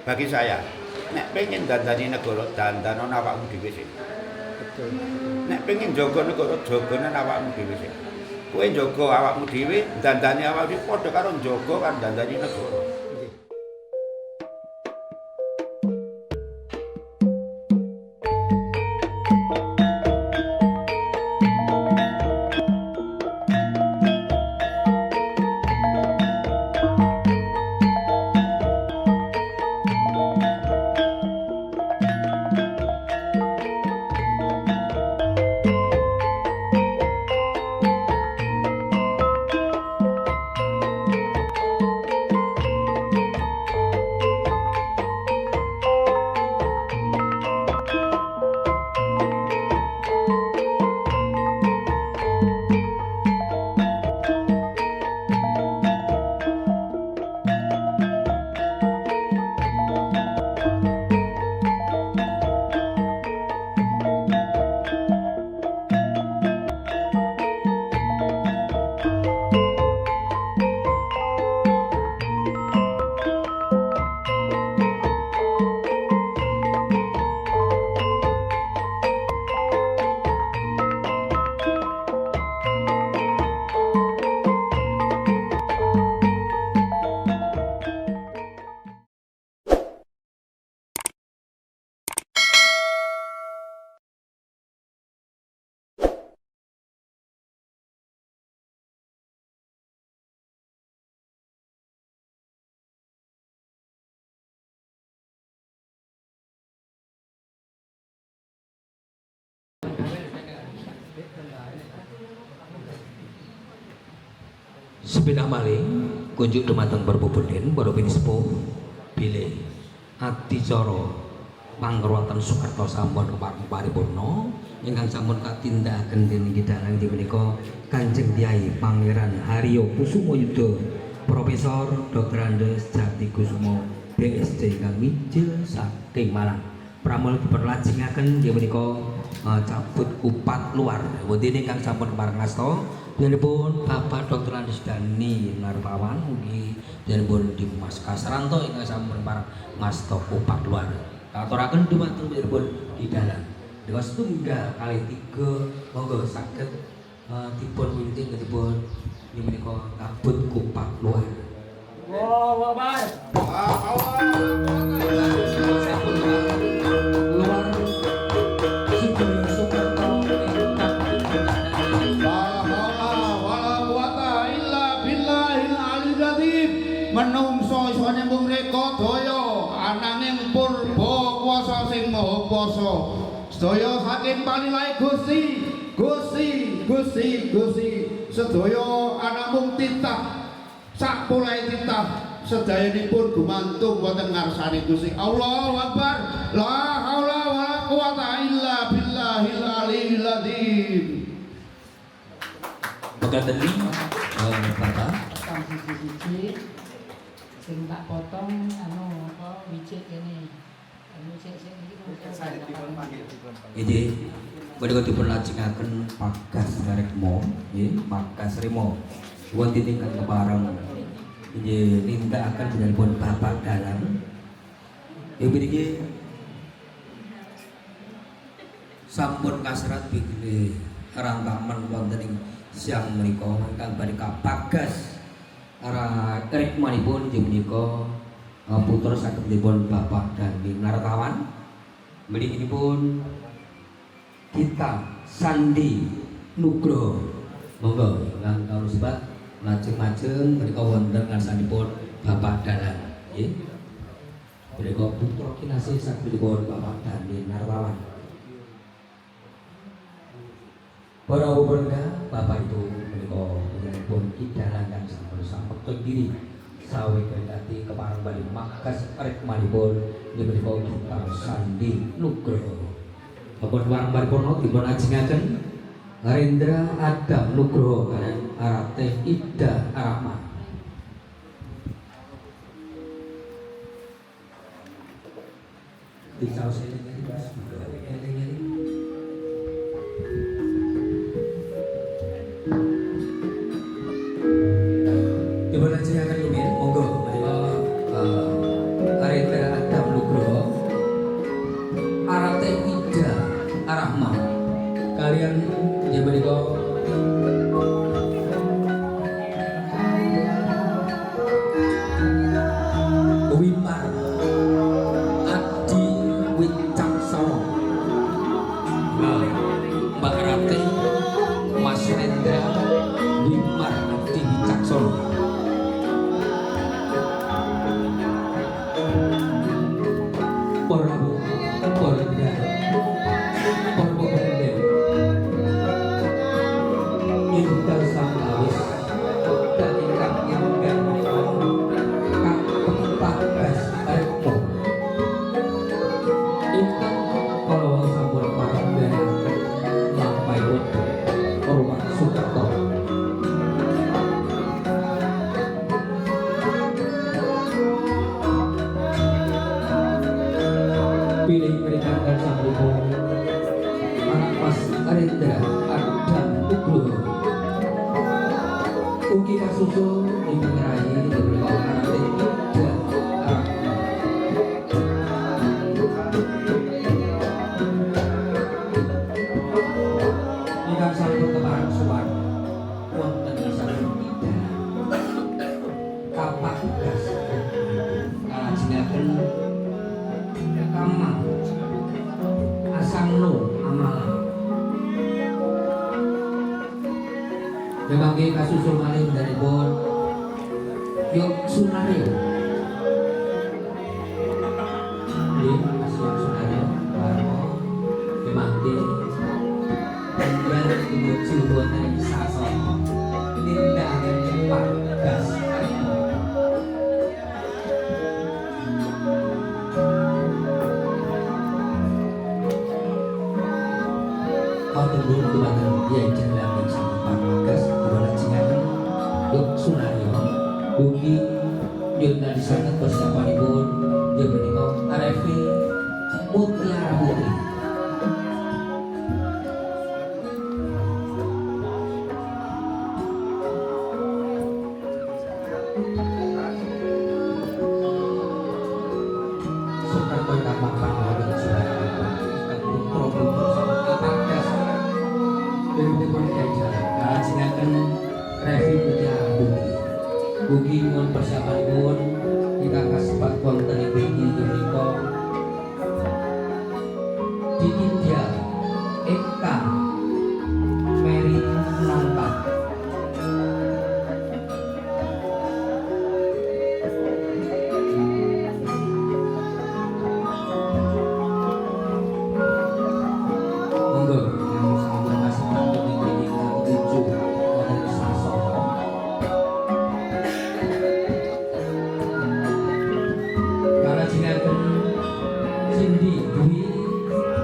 bagi saya nek pengen dandani negara dandanon awakmu dhewe sih. Betul. Nek pengen jaga negara jagane awakmu dhewe sih. Kowe jaga awakmu dhewe, dandani awakmu dhewe padha karo jaga kan dandani negara. Sepindah maling kunjuk dumateng berbubudin baru bini sepuh bilih adicara pangruwatan Soekarno sampun paripurna ingkang sampun katindakaken dening kidalang inggih menika Kanjeng Kyai Pangeran Haryo Kusumo Yuda Profesor Dr. Andes Jati Kusumo BSc ingkang mijil saking Malang pramila dipunlajengaken inggih menika cabut kupat luar wonten ingkang sampun parangasta Danipun Bapak Dr. Andes Dani Narpawan ugi danipun Dimas Kasranto ingkang sampun parangasta kupat luar. Katuraken dumateng danipun di dalam. Dewa setunggal kali tiga monggo saged dipun winting dipun menika kabut kupat luar. Wow, Akbar. Sampun luar sedaya Soekarno menungso iso nyembung reka daya ananging purba kuwasa sing maha kuwasa sedaya saking panilae Gusti sedaya anamung titah sakpolahe titah sedayanipun gumantung wonten ngarsane Gusti Allahu Akbar la haula wala quwata illa billahil aliyyil azim. Pekaten Bapak siji-siji sing tak potong anu apa wicit kene. Anu sik iki Ini menika dipun lajengaken Pagas Garikmo nggih Pagas Rimo wonten ingkang kepareng nggih nindakaken jenenganipun Bapak Dalang ing mriki sampun kasrat bilih rangkamen wonten ing siang menika ingkang badhe kapagas rikmanipun inggih menika putra saking dipun Bapak Dani Nartawan mliginipun kita Sandi Nugroho monggo ingkang kawula sebat lajeng-lajeng menika wonten ngarsanipun Bapak Dalang nggih menika putra kinasih saking dipun Bapak Dani Nartawan. Para warga Bapak itu menika pun idalan kang sampun sampun diri sawe kredati kepareng bali makas rikmanipun menika kita Sandi Nugroho. Bapak warang paripurna dipun ajengaken Narendra Adam Nugroho kaliyan Arate Ida Arahman. Di saus ini dipun ajengaken rumiyin monggo menika Narendra Adam Prabu Porda Porbonden Ingkang sambawis dan ingkang ingkang kang pentakas Eko ingkang kalau sampun parembanaken lampahipun Rumah Soekarto pilih berikan sampun anak Mas Arendra Ardan Uglo ugi kasusul ingkang rayi diberi anak Tiga ingkang sampun keparang suwan wonten sampun tidak kapak gas kalajengaken kamang asangno amalan Memanggi kasusul malih dari bon Yok Sunario Lim kasih Yok Sunario Barmo Memanggi kemudian menuju wonten Sasono tindakan cepat gas wonten guru dumateng Yai Jendang Sampang Magas diwalajengaken Yok Sunario ugi nyuwun disangket persiapanipun inggih menika Arevi Mutiara Putri Soekarto ingkang mapan wonten Surabaya ingkang putra-putra saking Magas Dipun jajaran kalajengaken Revi Mutiara Putri ugi nyuwun persiapanipun ingkang kasebat wonten ing mriki menika Ditindya Eka Mary Nanta monggo yang sampun kasebat ing mriki ingkang ketujuh wonten Sasono kalajengaken Cindy Dwi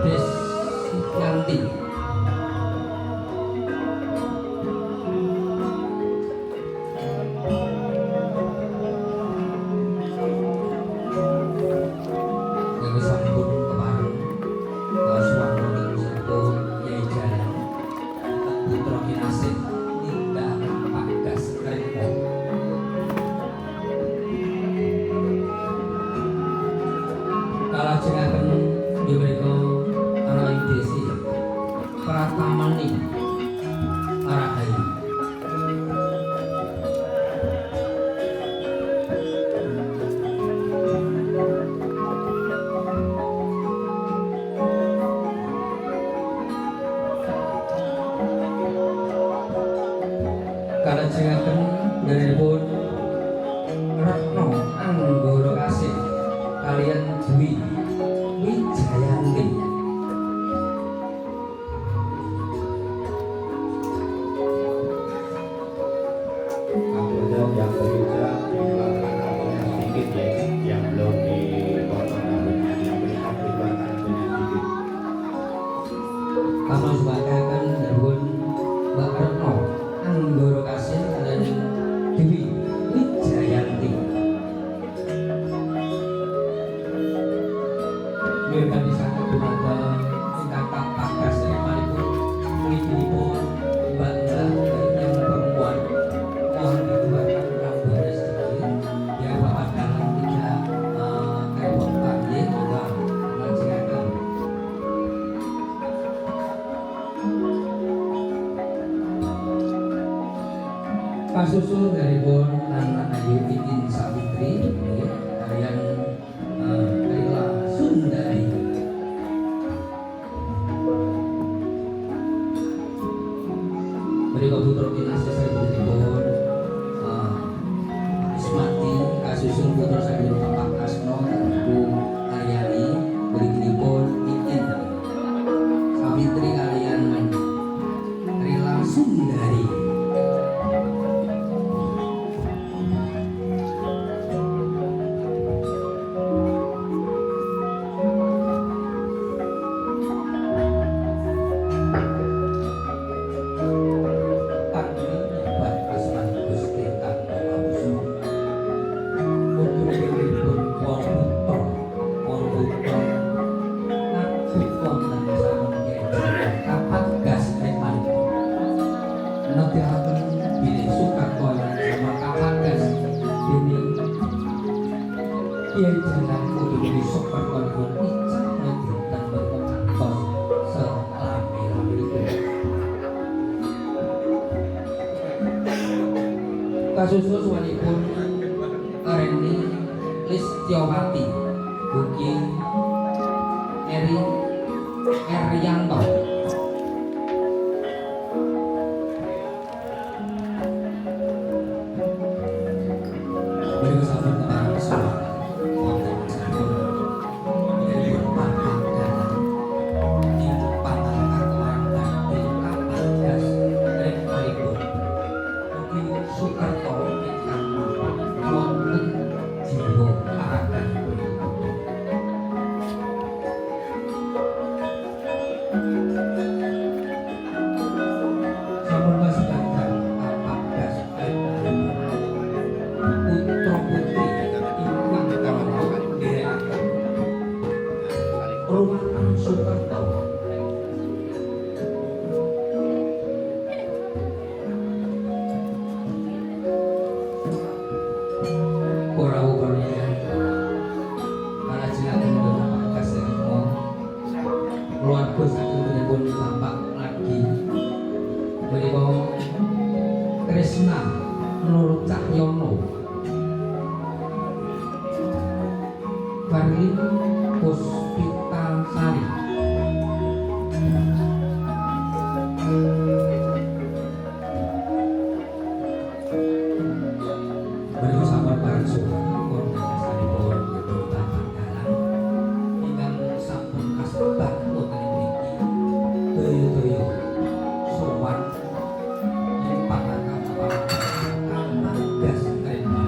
Desyanti yang sampun kepareng swanguning sampun Yai Jalan putra kinasih Ninda Pagas Renda kalajengaken inggih menika anak Desi Pratamani Arahayu kalajengaken deripun Retno Anggoro Kasih kalian Dwi Wijayanti Kemudian yang berbicara dikeluarkan namanya sedikit ya, yang belum dipotong namanya, yang berikan dikeluarkan namanya sedikit. kama sebagakan deripun Mbak Retno Anggoro Kasih kalian Dwi Wijayanti Mereka disangka dumateng ingkang Pagas Remalipun mliginipun bangga yang perempuan mohon dikeluarkan gambarnya sedikit biar Bapak dalam tidak kewot panggil juga mengajarkan kasusul daripun anak Ayu Titin Savitri kalian Kaila Sundari mereka putra kinasih sadèrèngipun Ismati kasusul putra sadèrèng Bapak Kasno Bu Aryani kasusus walipun Reni Listiawati ugi Eri Erianto beri sampun kepada kesulitan wonten sampun menjadi pangkalan ing pangkalan bakti kapadas rekripun ugi Sukarto ingkang wonten jiwa araganipun sampun kasebadan kapadas putra putri ingkang kawula nderekaken Rumahan Sukarto ora ukurnya kalajengaken Bapak Kasemo keluarga sakinipun Bapak lagi menika Tresna Nur Cahyono Barlin Puspita Sari beri sampun bareng suwun sampun Bapak Dalang ingkang sampun kasebat wonten ing mriki daya-daya sowan ing pangkalan kapadas Reni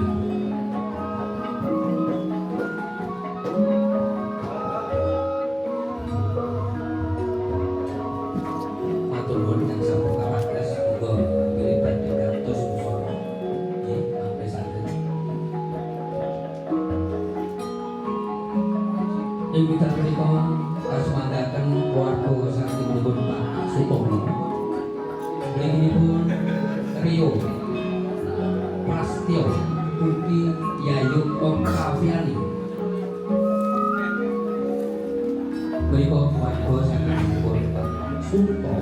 matur nuwun ingkang sampun kawates uga nggih badhe dados musala nggih mangke santen ing wekdal menika kasumandaken keluarga sakinipun Pak Sutomo mrikipun Rio Prastyo ugi Yayu Oktaviani menika keluarga sakinipun Pak Suto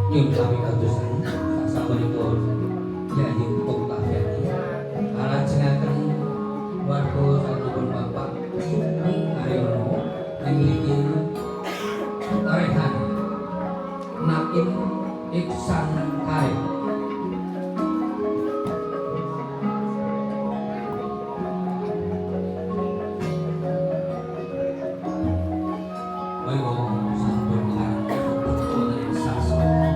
nyuwun sami kadosan sasampunipun Yayu Oktaviani kalajengaken warga sakinipun Bapak Sugeng Haryono mriki Rehan Naim Iksan Karim Monggo sampun wonten ing sasana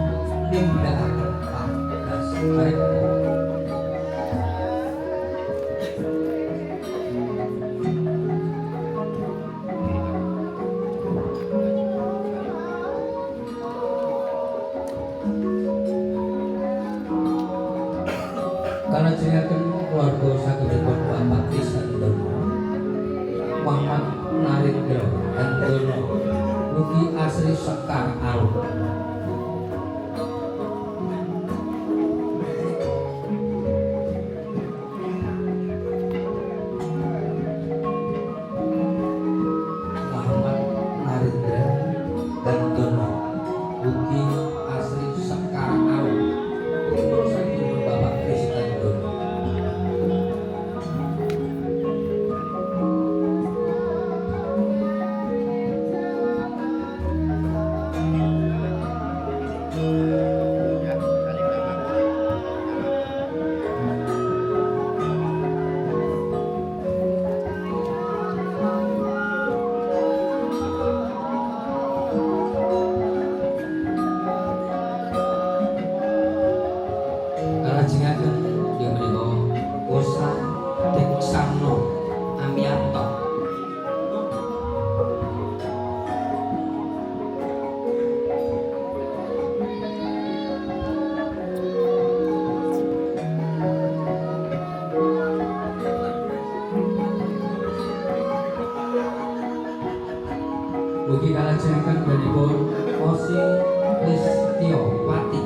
nindakaken pangkas repo kalajengaken keluarga sakinipun Bapak Krisnandono Muhammad Narendra Andono ugi Asri Sekar Arum Muhammad Narendra Andono ugi Asri Sekar Arum putra sakinipun Bapak Krisnandono Mugi kalajengaken danipun Osi Listiopati.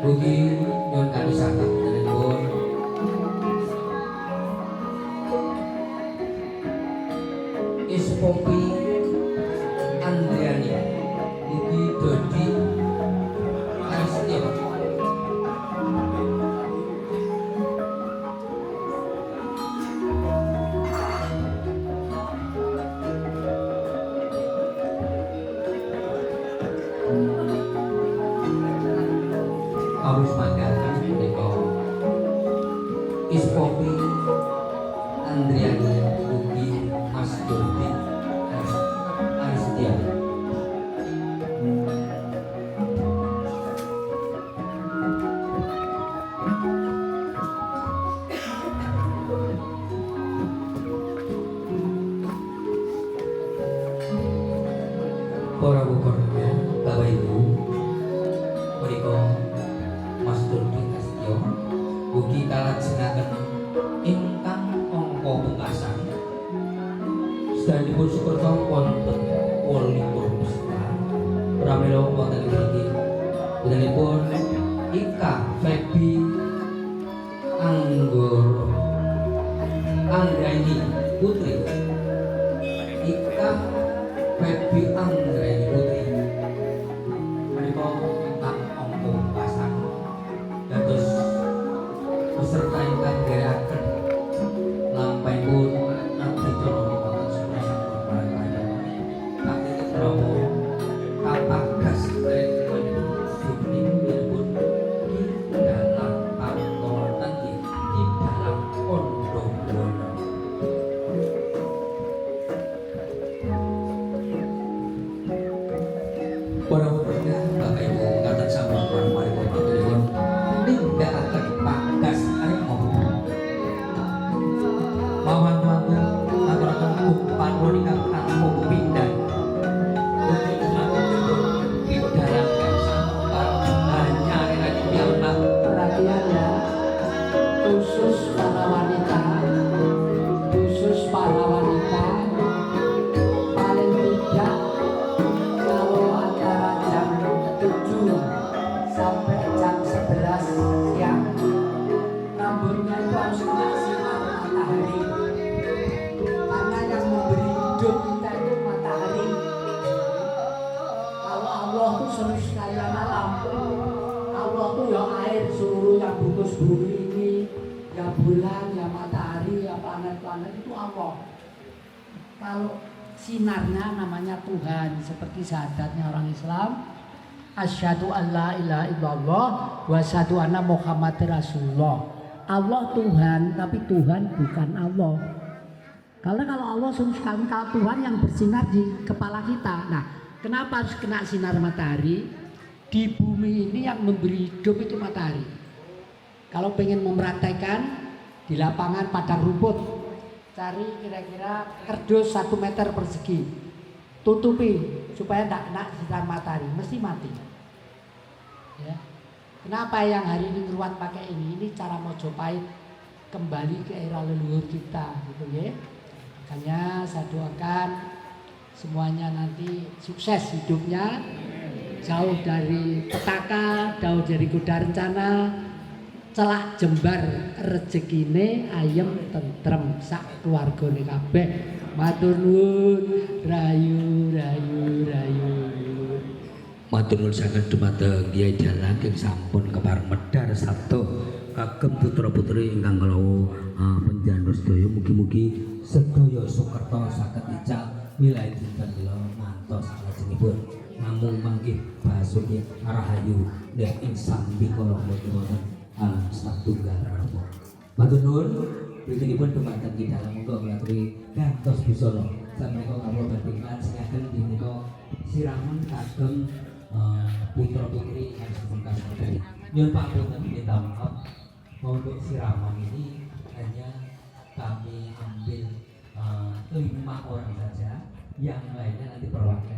Mugi nyuwun kalisaken danipun Ispopi Andriani mugi Dodi Aristio. Harus manggakan menika Ispopi Andriani mugi Mas Dodi Aristio. Para bukurnya Bapak Ibu menika Mas Dodi Aristio mugi kalajengaken ingkang angka pungkasan sedanipun Sukerto wonten 28 peserta pramila wonten mriki danipun Ika Febi Anggraini Putri. Ika Febi Anggraini Putri menika ingkang angka pungkasan dados peserta ingkang geraken lampahipun abdi cara wonten sampun parang-parang kakek Prawo kapagas pun subnipun di dalam panggonan di dalam pondok wono. Para pemirsa Bapak Ibu kata sampun parang-parang pun nindakaken panggas arimo mawan-mawan aturaken kumpan ingkang tanpa pindah untuk melakukan dalam sampar hanya dengan piyambak. Perhatian ya, khusus para wanita, paling tidak kalau antara jam 7 sampai jam 11 siang rambutnya itu harus kena sinar matahari, karena yang memberi hidup kita itu matahari. Kalau Allah itu seluruh sekalian alam, Allah itu ya air seluruh yang bungkus bumi ini, ya bulan, ya matahari, ya planet-planet itu Allah. Kalau sinarnya namanya Tuhan, seperti syahadatnya orang Islam, asyhadu alla ilaha illallah wa asyhadu anna Muhammadar Rasulullah. Allah Tuhan, tapi Tuhan bukan Allah. Karena kalau Allah sungguh sekali, kalau Tuhan yang bersinar di kepala kita. Nah, kenapa harus kena sinar matahari? Di bumi ini yang memberi hidup itu matahari. Kalau pengen memerhatikan di lapangan padang rumput, cari kira-kira kerdus 1 meter persegi, tutupi supaya tidak kena sinar matahari, mesti mati. Ya. Kenapa yang hari ini ngeruat pakai ini? Ini cara Mojopahit kembali ke era leluhur kita, gitu ya. Makanya saya doakan semuanya nanti sukses hidupnya, jauh dari petaka, jauh dari kuda rencana, celak jembar rezekine ayem tentrem sak keluargane kabeh. Matur nuwun, rayu rayu rayu. Matur nuwun sanget dumateng Kyai Dalang ing sampun kepareng medhar sabda kagem putra-putri ingkang kula panjenengan sedaya mugi-mugi sedaya Sukerto saged ical wilayah dinten kula ngantos mung manggih basuki rahayu dan insan bikolo boten alam satunggal ramo. Matur nuwun pun dumateng kita monggo ngaturi gantos busana sameika kawula badhe nglajengaken dinika siraman kagem putra putri yang sampun kasebut. Nyuwun pangapunten minta maaf untuk siraman ini hanya kami ambil 5 orang saja, yang lainnya nanti perwakilan